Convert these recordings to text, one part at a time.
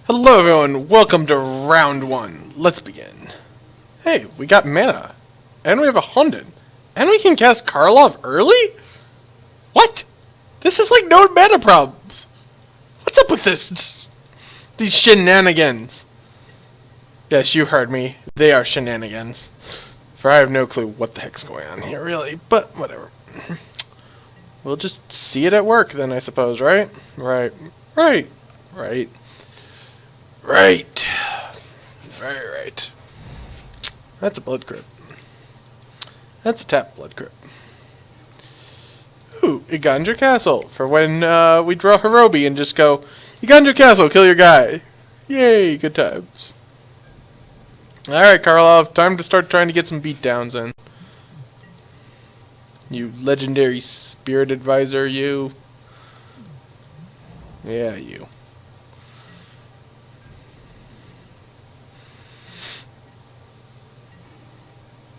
Hello everyone, welcome to round one. Let's begin. Hey, we got mana. And we have a Honden. And we can cast Karlov early? What? This is like no mana problems. What's up with this? These shenanigans. Yes, you heard me. They are shenanigans. For I have no clue what the heck's going on here, really. But whatever. We'll just see it at work then, I suppose, right? Right. That's a blood crypt. That's a tap blood crypt. Ooh, Igandra Castle. For when we draw Hirobi and just go, Igandra Castle, kill your guy. Yay, good times. Alright, Karlov, time to start trying to get some beatdowns in. You legendary spirit advisor, you. Yeah, you.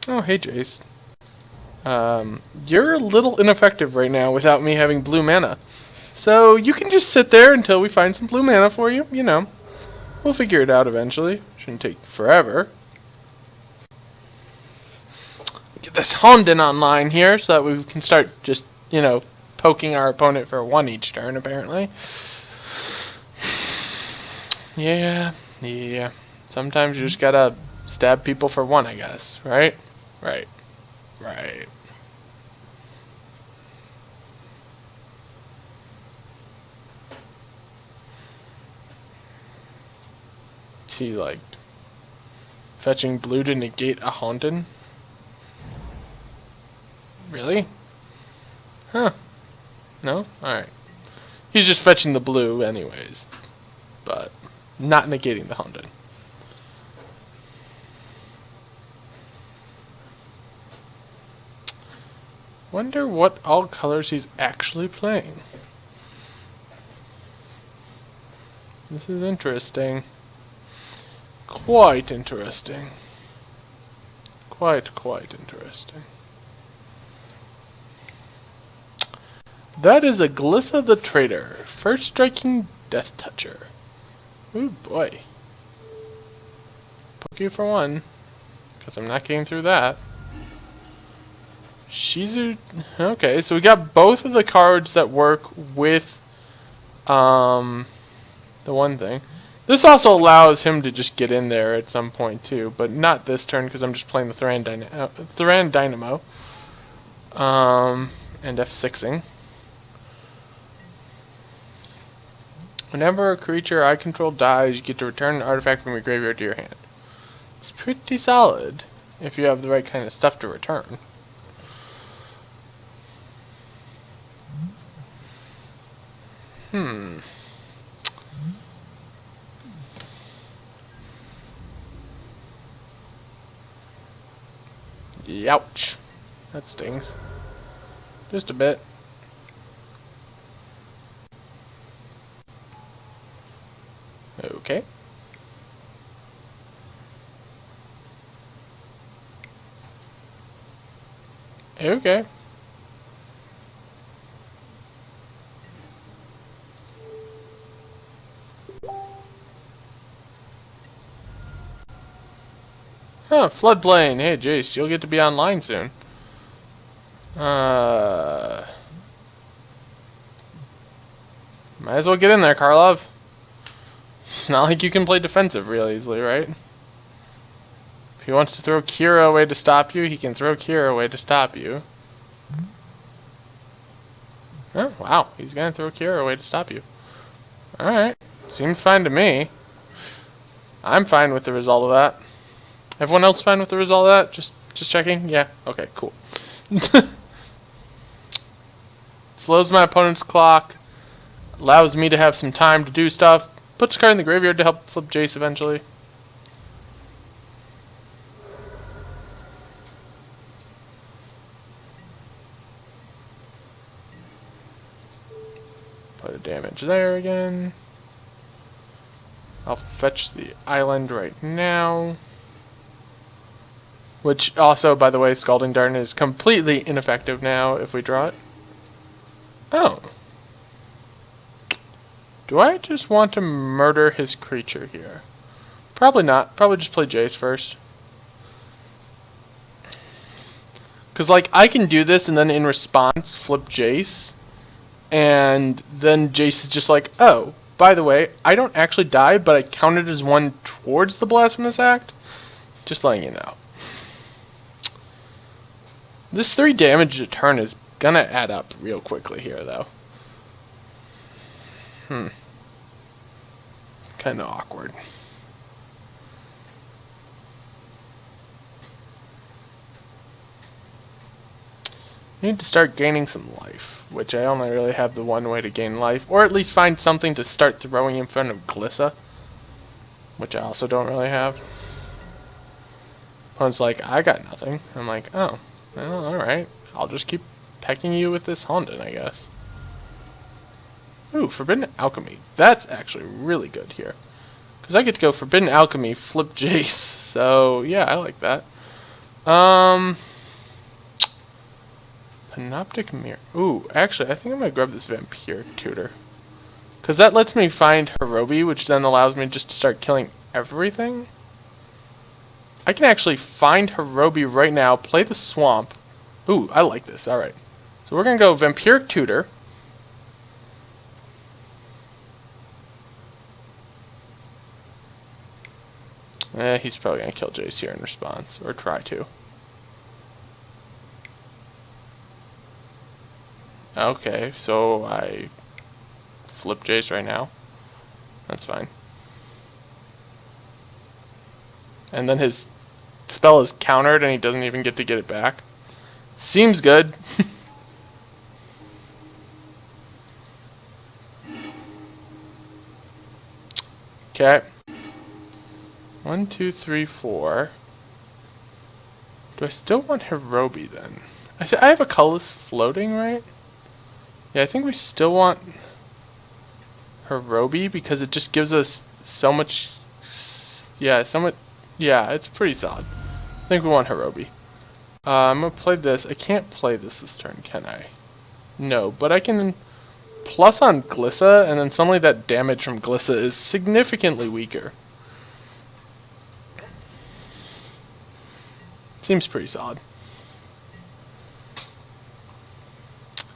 Oh, hey, Jace. You're a little ineffective right now without me having blue mana. So you can just sit there until we find some blue mana for you, you know. We'll figure it out eventually. Shouldn't take forever. Get this Honden online here so that we can start just, you know, poking our opponent for one each turn, apparently. Yeah. Sometimes you just gotta stab people for one, I guess, right? Right. He like fetching blue to negate a Honden? Really? Huh. No? Alright. He's just fetching the blue anyways. But not negating the Honden. Wonder what all colors he's actually playing. This is interesting. Quite interesting. Quite interesting. That is a Glissa the Traitor. First striking Death Toucher. Ooh boy. Poke you for one. Because I'm not getting through that. Shizu. Okay, so we got both of the cards that work with the one thing. This also allows him to just get in there at some point too, but not this turn because I'm just playing the Thran Dynamo. And F6ing. Whenever a creature I control dies, you get to return an artifact from your graveyard to your hand. It's pretty solid if you have the right kind of stuff to return. Youch. That stings. Just a bit. Okay. Okay. Huh, Floodplain. Hey, Jace, you'll get to be online soon. Might as well get in there, Karlov. It's not like you can play defensive real easily, right? If he wants to throw Kira away to stop you, he can throw Kira away to stop you. Oh, wow. He's gonna throw Kira away to stop you. Alright. Seems fine to me. I'm fine with the result of that. Everyone else fine with the result of that? Just checking? Yeah? Okay, cool. Slows my opponent's clock. Allows me to have some time to do stuff. Puts a card in the graveyard to help flip Jace eventually. Put a damage there again. I'll fetch the island right now. Which also, by the way, Scalding Dart is completely ineffective now if we draw it. Oh. Do I just want to murder his creature here? Probably not. Probably just play Jace first. Because, like, I can do this and then in response flip Jace. And then Jace is just like, oh, by the way, I don't actually die, but I counted as one towards the Blasphemous Act. Just letting you know. This 3 damage a turn is gonna add up real quickly here, though. Kinda awkward. Need to start gaining some life, which I only really have the one way to gain life, or at least find something to start throwing in front of Glissa, which I also don't really have. Opponent's like, I got nothing. I'm like, oh, well, alright. I'll just keep pecking you with this Honden, I guess. Ooh, Forbidden Alchemy. That's actually really good here. Because I get to go Forbidden Alchemy, flip Jace. So, yeah, I like that. Panoptic Mirror. Ooh, actually, I think I'm going to grab this Vampiric Tutor. Because that lets me find Hirobi, which then allows me just to start killing everything. I can actually find Hirobi right now, play the Swamp. Ooh, I like this. Alright. So we're going to go Vampiric Tutor. He's probably going to kill Jace here in response, or try to. Okay, so I flip Jace right now. That's fine. And then his spell is countered and he doesn't even get to get it back. Seems good. Okay. 1, 2, 3, 4. Do I still want Hirobi then? I have a colorless floating, right? Yeah, I think we still want Hirobi because it just gives us so much. Yeah, yeah, it's pretty solid. I think we want Hirobi. I'm gonna play this. I can't play this turn, can I? No, but I can plus on Glissa, and then suddenly that damage from Glissa is significantly weaker. Seems pretty solid.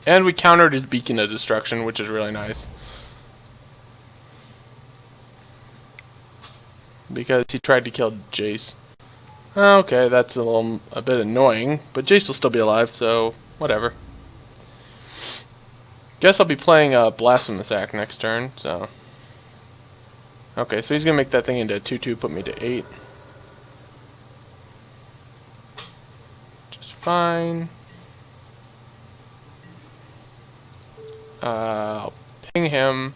And we countered his Beacon of Destruction, which is really nice. Because he tried to kill Jace. Okay, that's a bit annoying, but Jace will still be alive, so whatever. Guess I'll be playing Blasphemous Act next turn, so. Okay, so he's gonna make that thing into a 2/2, put me to 8. Just fine. I'll ping him.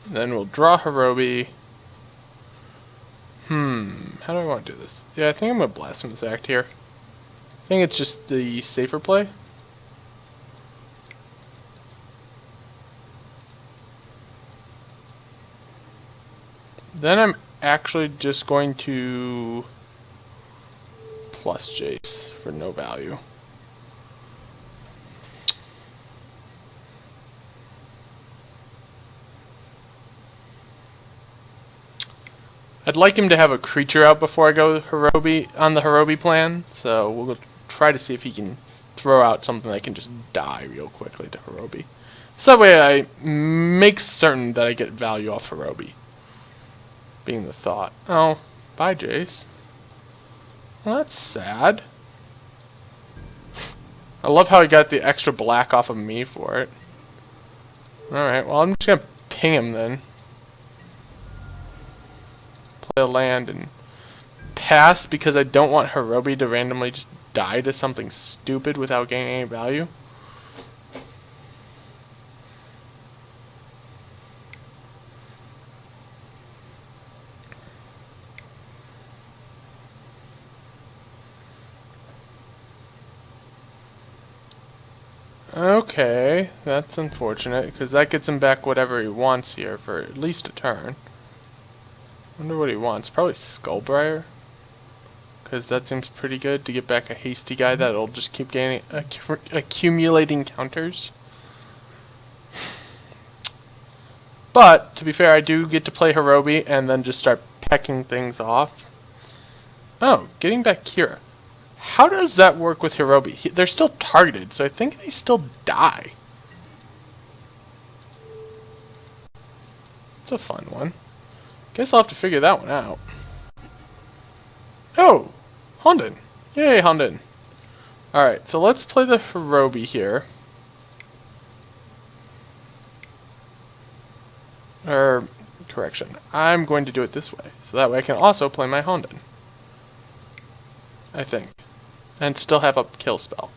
Then we'll draw Hirobi. How do I want to do this? Yeah, I think I'm going to Blasphemous Act here. I think it's just the safer play. Then I'm actually just going to plus Jace for no value. I'd like him to have a creature out before I go Hirobi on the Hirobi plan, so we'll try to see if he can throw out something that can just die real quickly to Hirobi. So that way I make certain that I get value off Hirobi. Being the thought. Oh, bye Jace. Well, that's sad. I love how he got the extra black off of me for it. Alright, well I'm just gonna ping him then. Play a land and pass because I don't want Hirobi to randomly just die to something stupid without gaining any value. Okay, that's unfortunate because that gets him back whatever he wants here for at least a turn. Wonder what he wants. Probably Skullbriar. because that seems pretty good to get back a hasty guy that'll just keep gaining, accumulating counters. But, to be fair, I do get to play Hirobi and then just start pecking things off. Oh, getting back Kira. How does that work with Hirobi? They're still targeted, so I think they still die. It's a fun one. Guess I'll have to figure that one out. Oh! Honden! Yay, Honden! Alright, so let's play the Hirobi here. Correction. I'm going to do it this way, so that way I can also play my Honden. I think. And still have a kill spell.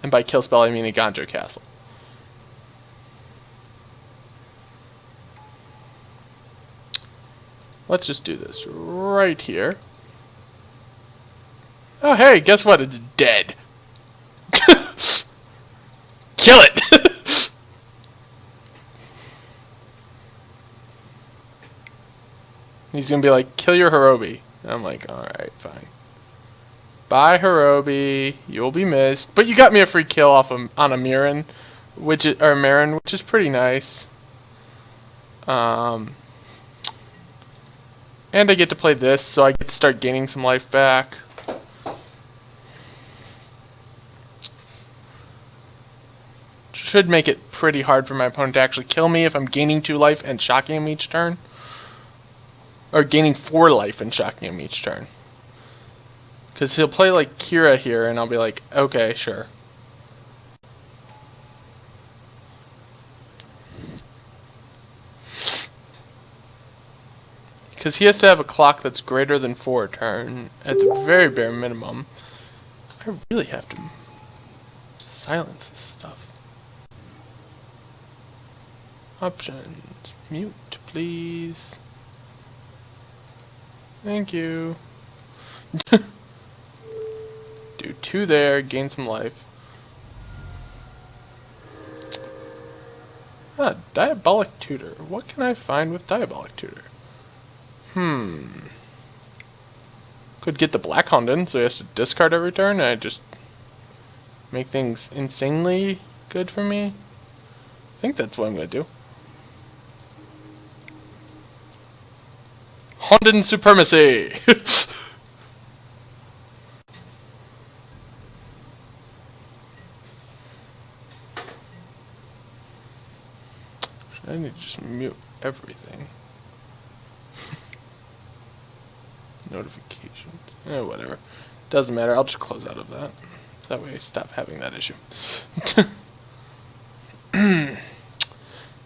And by kill spell I mean a Ganjo Castle. Let's just do this right here. Oh hey, guess what? It's dead. Kill it! He's gonna be like, kill your Hirobi. And I'm like, alright, fine. Bye Hirobi, you'll be missed. But you got me a free kill off on a Mirren, which is pretty nice. And I get to play this, so I get to start gaining some life back. Should make it pretty hard for my opponent to actually kill me if I'm gaining 2 life and shocking him each turn. Or gaining 4 life and shocking him each turn. Because he'll play like Kira here, and I'll be like, okay, sure. Because he has to have a clock that's greater than 4 a turn, at the very bare minimum. I really have to silence this stuff. Options. Mute, please. Thank you. Do 2 there, gain some life. Ah, Diabolic Tutor. What can I find with Diabolic Tutor? Could get the Black Honden, so he has to discard every turn, and I just make things insanely good for me. I think that's what I'm gonna do. Honden Supremacy! I need to just mute everything. Notifications. Whatever. Doesn't matter. I'll just close out of that. So that way I stop having that issue.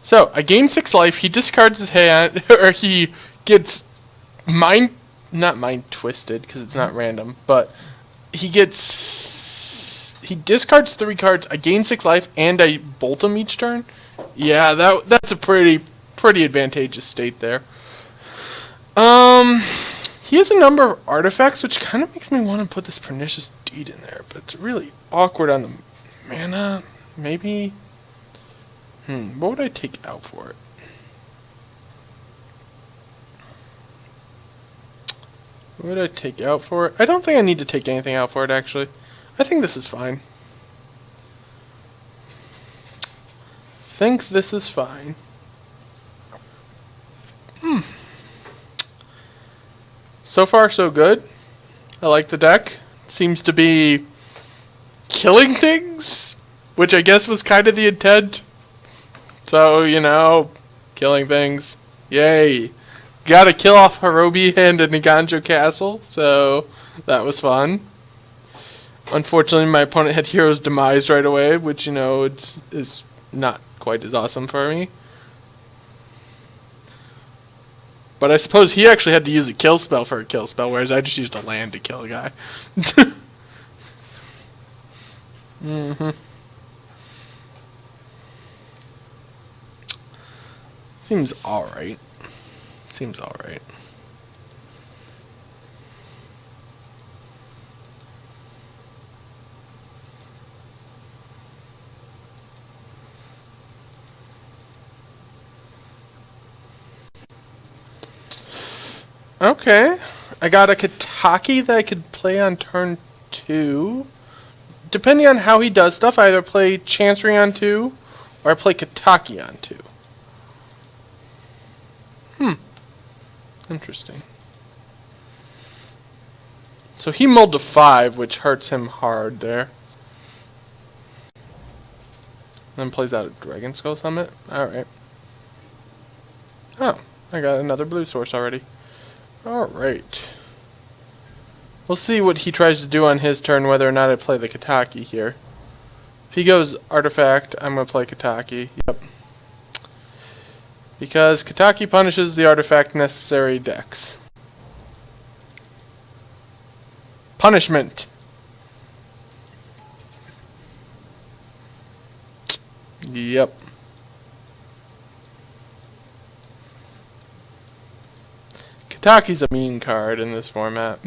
So, I gain 6 life. He discards his hand, or he gets not mind twisted, because it's not random, but he discards 3 cards, I gain 6 life, and I bolt him each turn. Yeah, that's a pretty advantageous state there. He has a number of artifacts, which kind of makes me want to put this Pernicious Deed in there, but it's really awkward on the mana. Maybe. What would I take out for it? What would I take out for it? I don't think I need to take anything out for it, actually. I think this is fine. So far, so good. I like the deck. It seems to be killing things, which I guess was kind of the intent. So, you know, killing things. Yay. Gotta kill off Hirobi and a Ganjo Castle, so that was fun. Unfortunately, my opponent had Hero's Demise right away, which, you know, is not quite as awesome for me. But I suppose he actually had to use a kill spell for a kill spell, whereas I just used a land to kill a guy. Seems alright. Okay. I got a Kataki that I could play on turn 2. Depending on how he does stuff, I either play Chancery on 2, or I play Kataki on 2. Interesting. So he mulled to 5, which hurts him hard there. Then plays out a Dragon Skull Summit. Alright. Oh, I got another blue source already. Alright. We'll see what he tries to do on his turn, whether or not I play the Kataki here. If he goes Artifact, I'm going to play Kataki. Yep. Because Kataki punishes the artifact necessary decks. Punishment! Yep. Kataki's a mean card in this format.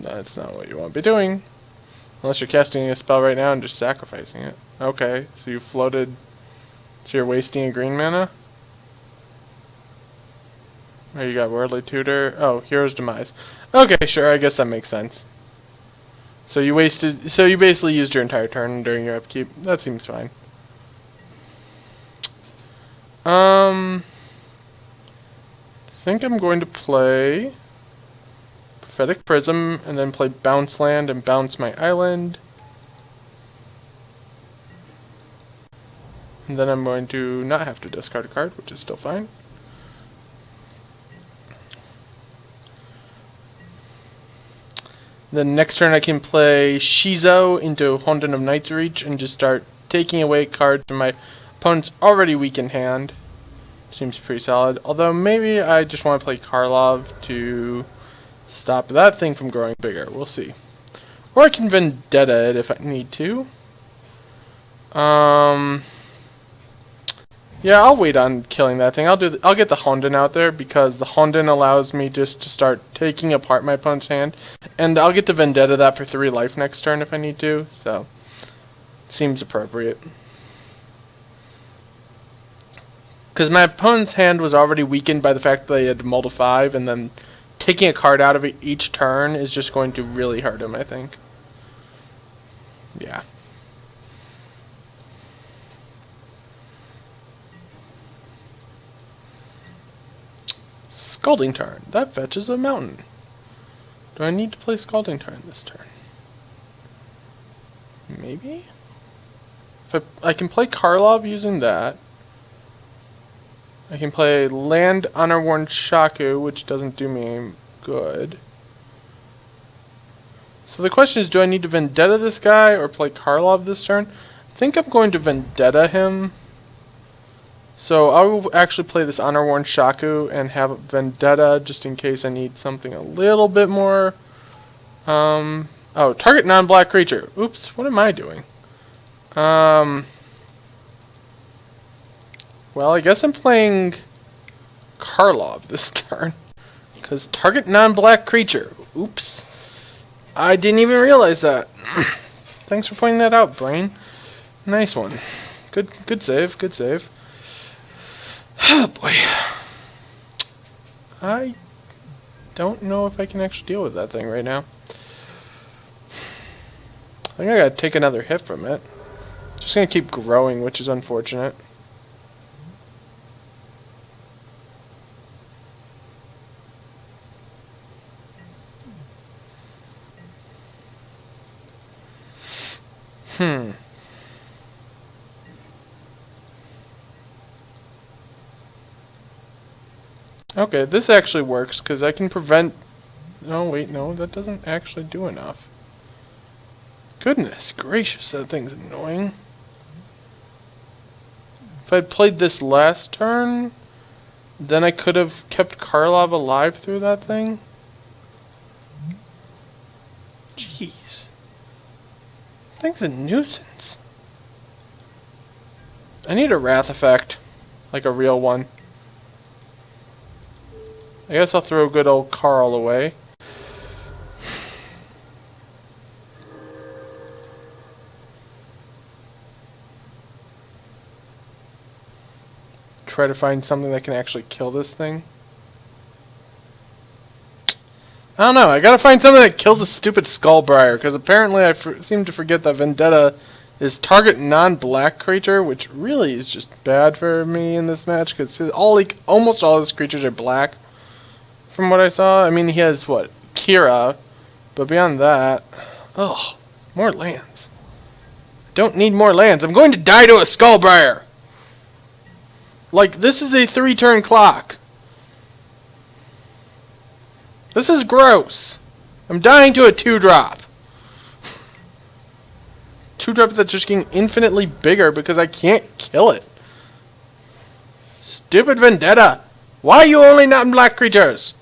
That's not what you want to be doing. Unless you're casting a spell right now and just sacrificing it. Okay, so you floated... So you're wasting a green mana? Oh, you got Worldly Tutor. Oh, Hero's Demise. Okay, sure, I guess that makes sense. So you wasted... So you basically used your entire turn during your upkeep. That seems fine. I think I'm going to play... Prophetic Prism, and then play Bounce Land and bounce my island. And then I'm going to not have to discard a card, which is still fine. Then next turn I can play Shizo into Honden of Night's Reach and just start taking away cards from my opponent's already weakened hand. Seems pretty solid. Although maybe I just want to play Karlov to stop that thing from growing bigger. We'll see. Or I can Vendetta it if I need to. Yeah, I'll wait on killing that thing. I'll get the Honden out there because the Honden allows me just to start taking apart my opponent's hand, and I'll get to Vendetta that for 3 life next turn if I need to. So, seems appropriate. Because my opponent's hand was already weakened by the fact that they had to mull to 5, and then taking a card out of it each turn is just going to really hurt him, I think. Yeah. Scalding Tarn. That fetches a mountain. Do I need to play Scalding Tarn this turn? Maybe? If I can play Karlov using that. I can play Land Honor-Worn Shaku, which doesn't do me any good. So the question is, do I need to Vendetta this guy or play Karlov this turn? I think I'm going to Vendetta him. So I will actually play this Honor-Worn Shaku and have Vendetta just in case I need something a little bit more. Oh, target non-black creature. Oops, what am I doing? Well, I guess I'm playing Karlov this turn. Because target non-black creature. Oops. I didn't even realize that. Thanks for pointing that out, brain. Nice one. Good save, good save. Oh boy. I don't know if I can actually deal with that thing right now. I think I gotta take another hit from it. It's just gonna keep growing, which is unfortunate. Okay, this actually works, because I can prevent... No, wait, no, that doesn't actually do enough. Goodness gracious, that thing's annoying. If I'd played this last turn, then I could have kept Karlov alive through that thing. Jeez. That thing's a nuisance. I need a Wrath effect. Like a real one. I guess I'll throw good old Carl away. try to find something that can actually kill this thing. I don't know. I gotta find something that kills a stupid Skullbriar, because apparently I seem to forget that Vendetta is target non-black creature, which really is just bad for me in this match, because almost all his creatures are black, from what I saw. I mean, he has, what, Kira, but beyond that, ugh, more lands. I don't need more lands. I'm going to die to a Skullbriar! Like, this is a 3-turn clock. This is gross. I'm dying to a 2-drop. 2-drop that's just getting infinitely bigger because I can't kill it. Stupid Vendetta. Why are you only not in black creatures?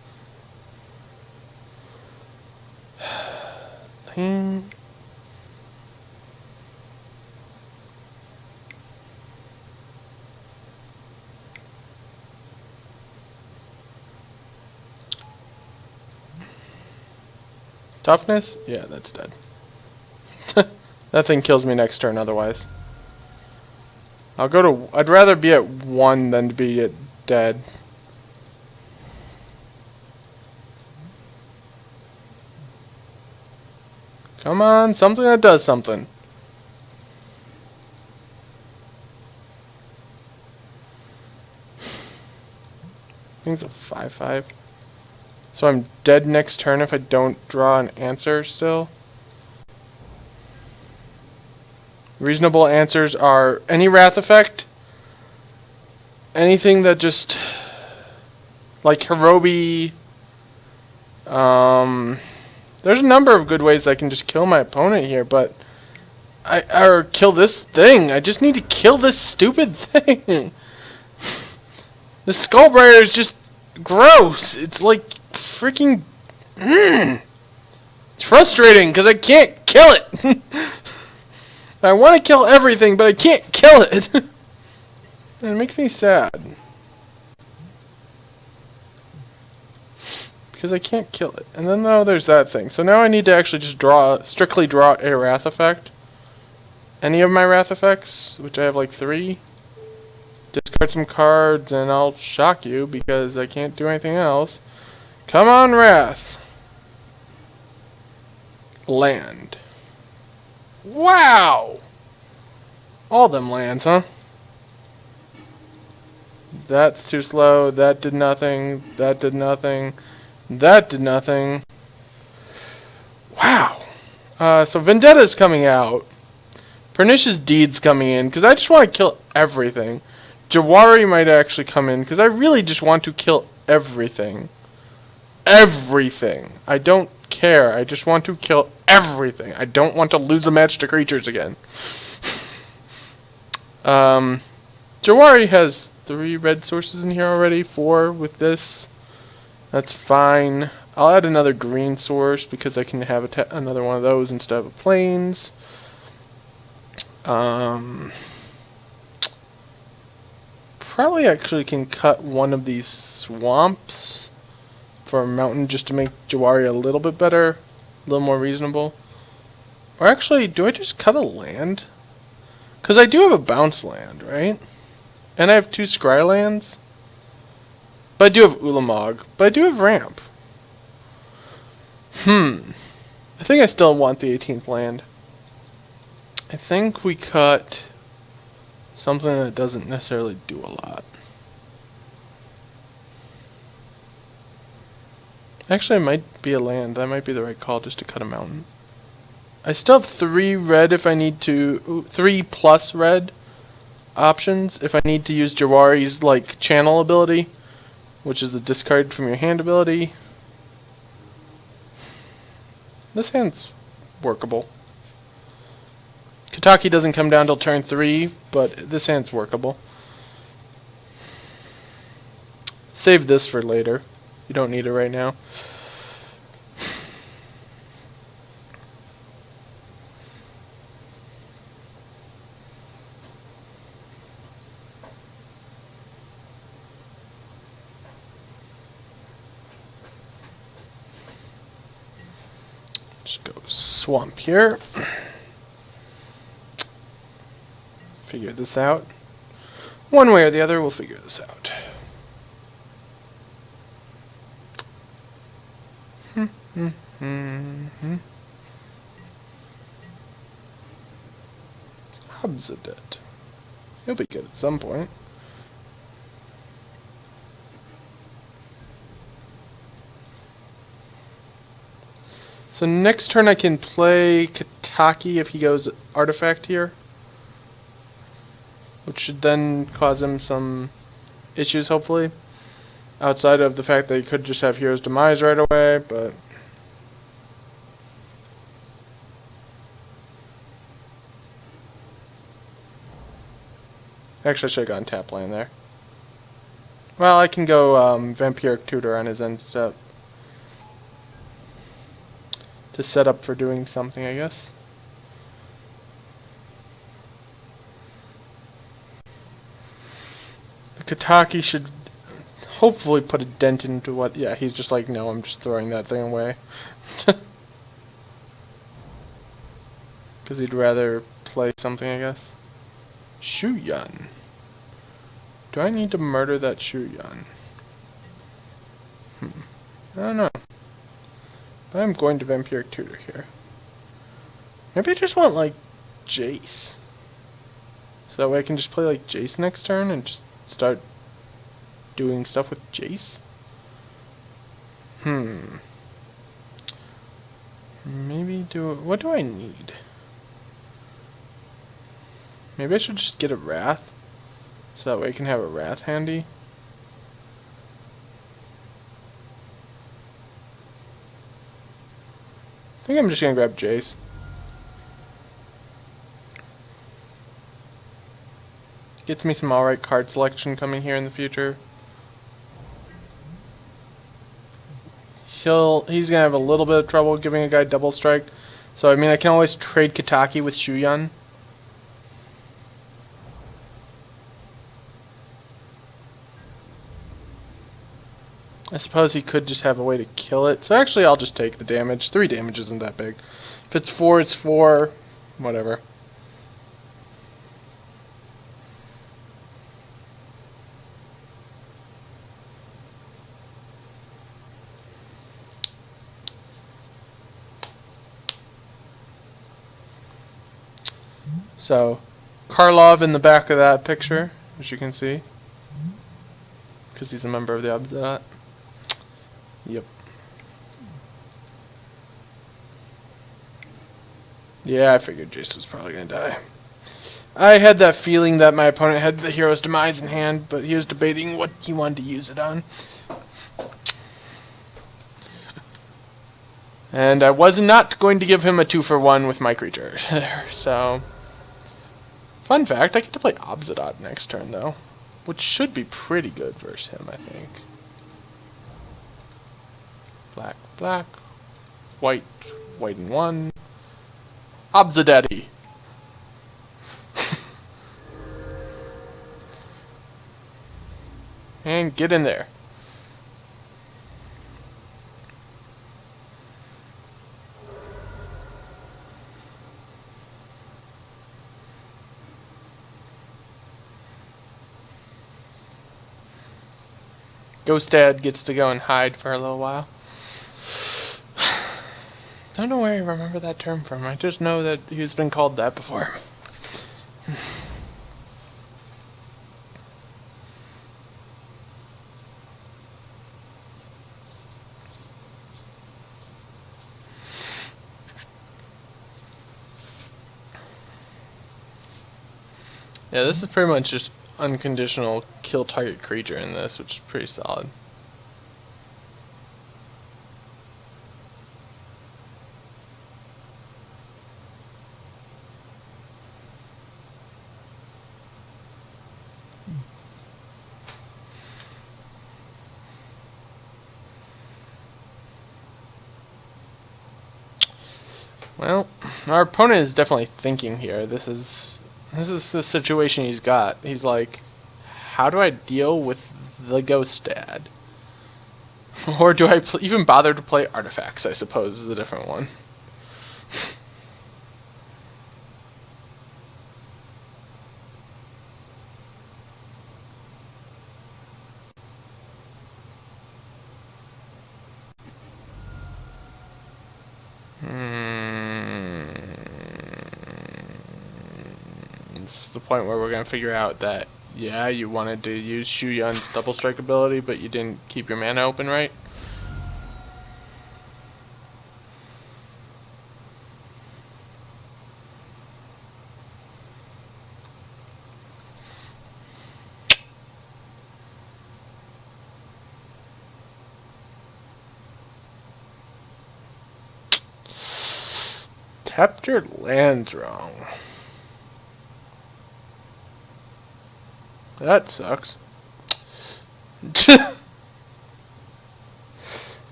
Toughness? Yeah, that's dead. That thing kills me next turn otherwise. I'd rather be at 1 than to be dead. Come on, something that does something. I think it's a 5/5. So I'm dead next turn if I don't draw an answer still. Reasonable answers are any Wrath effect, anything that just, like Hirobi. There's a number of good ways I can just kill my opponent here, but or kill this thing. I just need to kill this stupid thing. The Skullbriar is just gross. It's like freaking. It's frustrating because I can't kill it. I want to kill everything, but I can't kill it. And it makes me sad. Because I can't kill it. And then there's that thing. So now I need to actually just strictly draw a Wrath effect. Any of my Wrath effects, which I have like 3. Discard some cards and I'll shock you because I can't do anything else. Come on, Wrath. Land. Wow! All them lands, huh? That's too slow. That did nothing. That did nothing. That did nothing. Wow. So Vendetta's coming out. Pernicious Deed's coming in, because I just want to kill everything. Jawari might actually come in, because I really just want to kill everything. Everything. I don't care. I just want to kill everything. I don't want to lose a match to creatures again. Jawari has 3 red sources in here already. 4 with this. That's fine. I'll add another green source because I can have another one of those instead of plains. Probably actually can cut one of these swamps for a mountain just to make Jawari a little bit better, a little more reasonable. Or actually, do I just cut a land? Because I do have a bounce land, right? And I have 2 scry lands. But I do have Ulamog. But I do have ramp. I think I still want the 18th land. I think we cut something that doesn't necessarily do a lot. Actually, it might be a land. That might be the right call just to cut a mountain. I still have 3 red if I need to. 3 plus red options if I need to use Jawari's like channel ability, which is the discard from your hand ability. This hand's workable. Kataki doesn't come down till turn 3, but this hand's workable. Save this for later. You don't need it right now. Just go swamp here. Figure this out. One way or the other, we'll figure this out. Obsidian. He'll be good at some point. So next turn I can play Kataki if he goes Artifact here. Which should then cause him some issues, hopefully. Outside of the fact that he could just have Hero's Demise right away, but... Actually, I should have gone tap lane there. Well, I can go Vampiric Tutor on his end step. To set up for doing something, I guess. The Kataki should hopefully put a dent into what... Yeah, he's just like, no, I'm just throwing that thing away. Because he'd rather play something, I guess. Shuyan. Do I need to murder that Shuyan? I don't know. But I'm going to Vampiric Tutor here. Maybe I just want, like, Jace. So that way I can just play, like, Jace next turn and just start doing stuff with Jace? Maybe what do I need? Maybe I should just get a Wrath. So that way I can have a Wrath handy. I think I'm just gonna grab Jace. Gets me some alright card selection coming here in the future. He's gonna have a little bit of trouble giving a guy double strike. So I mean I can always trade Kataki with Shuyan. I suppose he could just have a way to kill it. So actually I'll just take the damage. 3 damage isn't that big. If it's 4, it's 4. Whatever. So, Karlov in the back of that picture, as you can see. Because he's a member of the Obsidian. Yep. Yeah, I figured Jace was probably going to die. I had that feeling that my opponent had the Hero's Demise in hand, but he was debating what he wanted to use it on. And I was not going to give him a 2-for-1 with my creature there, so... Fun fact, I get to play Obsidian next turn, though. Which should be pretty good versus him, I think. Black, black. White, white and 1. Obsidaddy. And get in there. Ghost Dad gets to go and hide for a little while. Don't know where I remember that term from. I just know that he's been called that before. Yeah, this is pretty much just unconditional kill target creature in this, which is pretty solid. Well, our opponent is definitely thinking here. This is the situation he's got. He's like, how do I deal with the Ghost Dad? Or do I even bother to play Artifacts, I suppose, is a different one. This is the point where we're going to figure out that, yeah, you wanted to use Shu Yun's double strike ability, but you didn't keep your mana open right. Tapped your lands wrong. That sucks.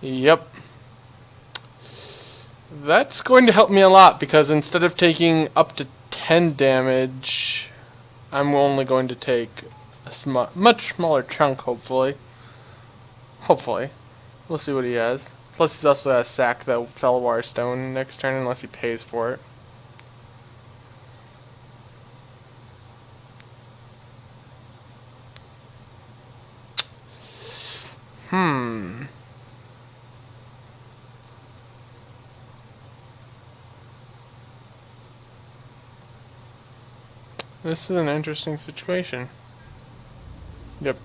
Yep. That's going to help me a lot because instead of taking up to 10 damage, I'm only going to take a much smaller chunk, hopefully. Hopefully. We'll see what he has. Plus he's also has sack the Felwar Stone next turn unless he pays for it. This is an interesting situation. Yep.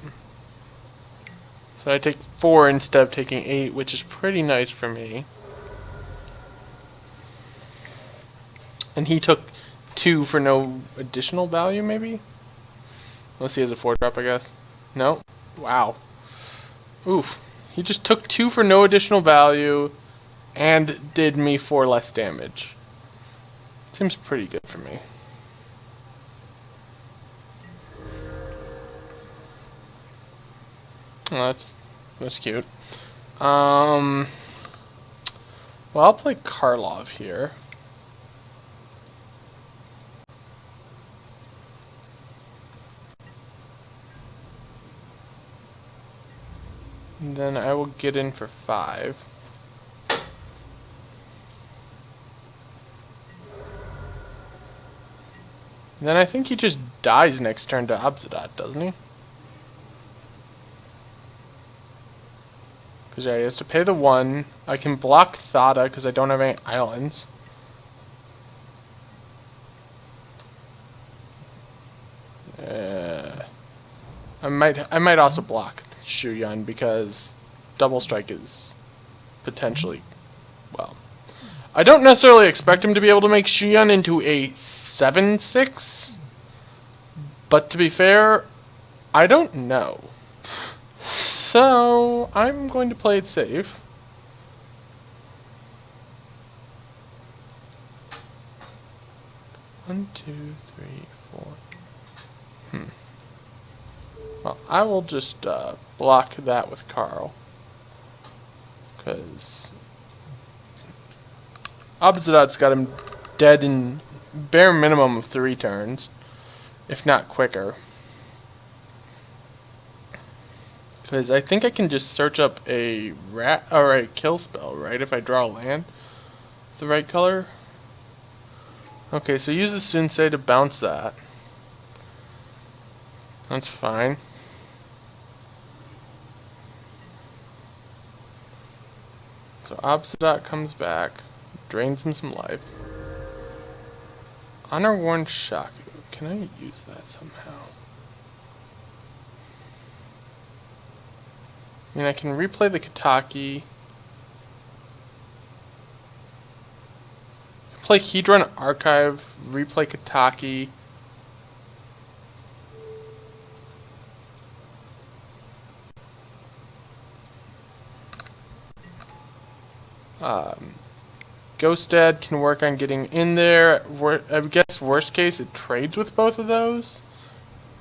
So I take 4 instead of taking 8, which is pretty nice for me. And he took 2 for no additional value, maybe? Unless he has a 4-drop, I guess. No? Wow. Oof. He just took 2 for no additional value and did me 4 less damage. Seems pretty good for me. Oh, that's cute. Well, I'll play Karlov here. And then I will get in for 5. And then I think he just dies next turn to Obsidat, doesn't he? Because yeah, he has to pay the 1. I can block Thada because I don't have any islands. I might also block Shu Yun because double strike is potentially, well, I don't necessarily expect him to be able to make Shu Yun into a 7/6, but to be fair, I don't know. So I'm going to play it safe. One, two, three, 4. Well, I will just block that with Karl, because Obsidat's got him dead in bare minimum of 3 turns, if not quicker. Because I think I can just search up a rat or a kill spell, right? If I draw a land, the right color. Okay, so use the Sunsei to bounce that. That's fine. So Obsidat comes back, drains him some life. Honor Worn Shaku. Can I use that somehow? I mean, I can replay the Kataki. Play Hedron Archive, replay Kataki. Ghost Dad can work on getting in there. I guess worst case it trades with both of those.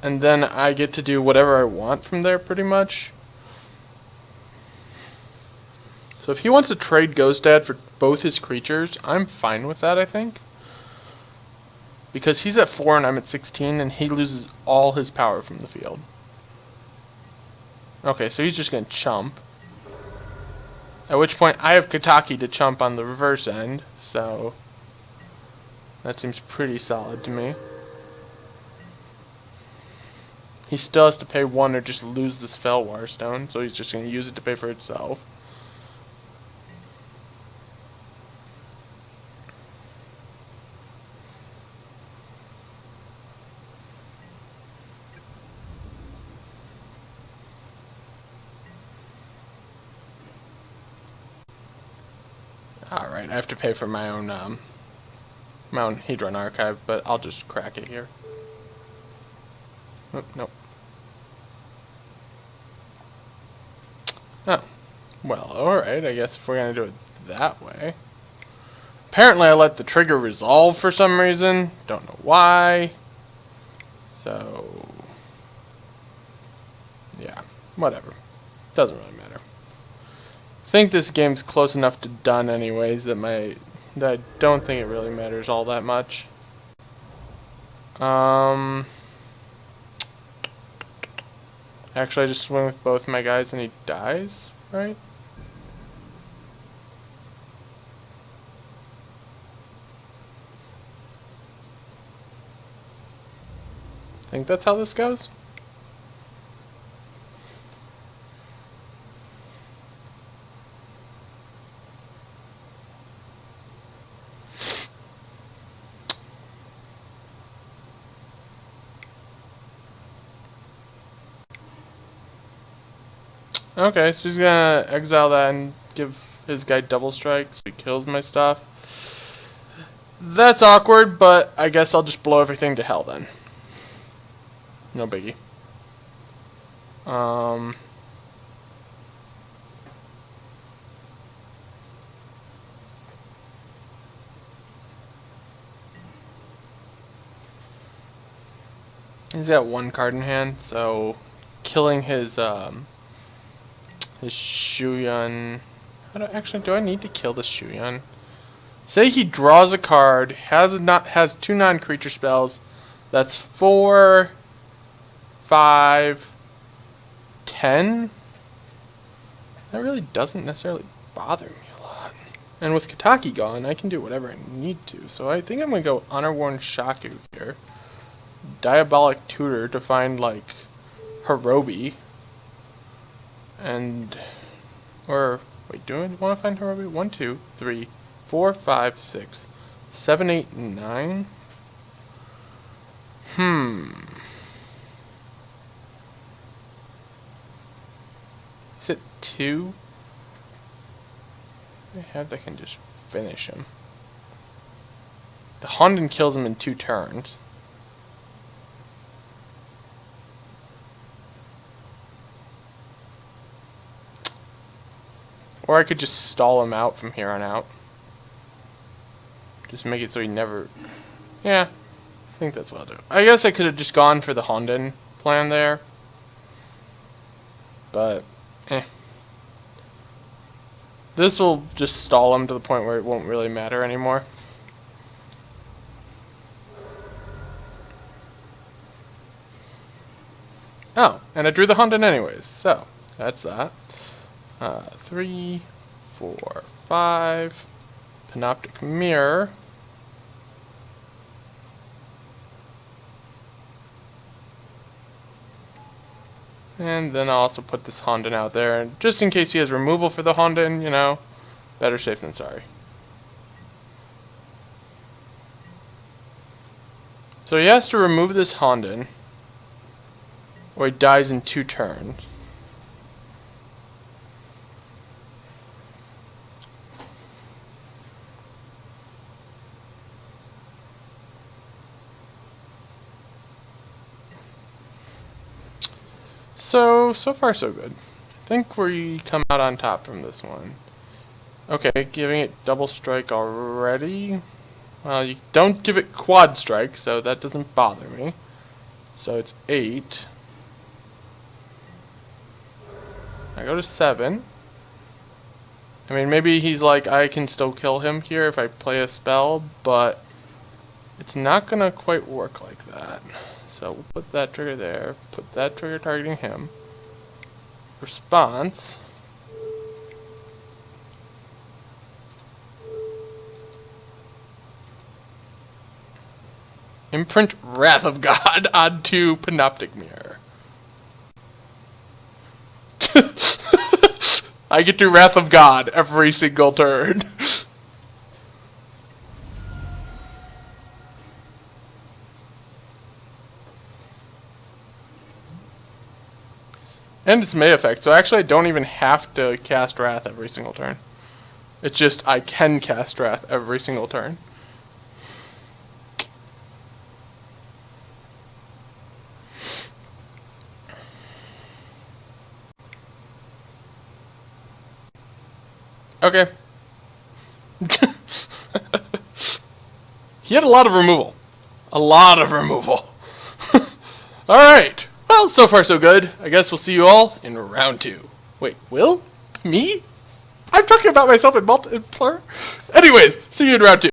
And then I get to do whatever I want from there pretty much. So if he wants to trade Ghost Dad for both his creatures, I'm fine with that, I think. Because he's at 4 and I'm at 16 and he loses all his power from the field. Okay, so he's just going to chump. At which point I have Kataki to chump on the reverse end, so That seems pretty solid to me. He still has to pay 1 or just lose this Felwar stone, so he's just going to use it to pay for itself. Alright, I have to pay for my own Hedron archive, but I'll just crack it here. Oh, nope. Oh. Well, alright, I guess if we're gonna do it that way. Apparently I let the trigger resolve for some reason. Don't know why. So... yeah, whatever. Doesn't really matter. I think this game's close enough to done anyways that I don't think it really matters all that much. Actually, I just swing with both my guys and he dies, right? I think that's how this goes. Okay, so he's gonna exile that and give his guy double strike so he kills my stuff. That's awkward, but I guess I'll just blow everything to hell then. No biggie. He's got 1 card in hand, so killing his Shuyun. Do I need to kill this Shuyun? Say he draws a card, has 2 non-creature spells. That's 4, 5, 10. That really doesn't necessarily bother me a lot. And with Kataki gone, I can do whatever I need to. So I think I'm gonna go Honor-Worn Shaku here. Diabolic Tutor to find like Hirobi. Or wait, do I want to find Hirobi? 1, 2, 3, 4, 5, 6, 7, 8, 9. Is it 2? I have that can just finish him. The Honden kills him in 2 turns. Or I could just stall him out from here on out. Just make it so he never... yeah, I think that's what I'll do. I guess I could have just gone for the Honden plan there. But, this will just stall him to the point where it won't really matter anymore. Oh, and I drew the Honden anyways, so that's that. 3, 4, 5. Panoptic Mirror. And then I'll also put this Honden out there, and just in case he has removal for the Honden, you know, better safe than sorry. So he has to remove this Honden, or he dies in 2 turns. So far so good. I think we come out on top from this one. Okay, giving it double strike already. Well, you don't give it quad strike, so that doesn't bother me. So it's 8. I go to 7. I mean, maybe he's like, I can still kill him here if I play a spell, but it's not gonna quite work like that. So we'll put that trigger there, put that trigger targeting him. Response. Imprint Wrath of God onto Panoptic Mirror. I get to Wrath of God every single turn. And it's May effect, so actually I don't even have to cast Wrath every single turn. It's just I can cast Wrath every single turn. Okay. He had a lot of removal. A lot of removal. Alright. Well, so far so good. I guess we'll see you all in round 2. Wait, Will? Me? I'm talking about myself in plural? Anyways, see you in round 2.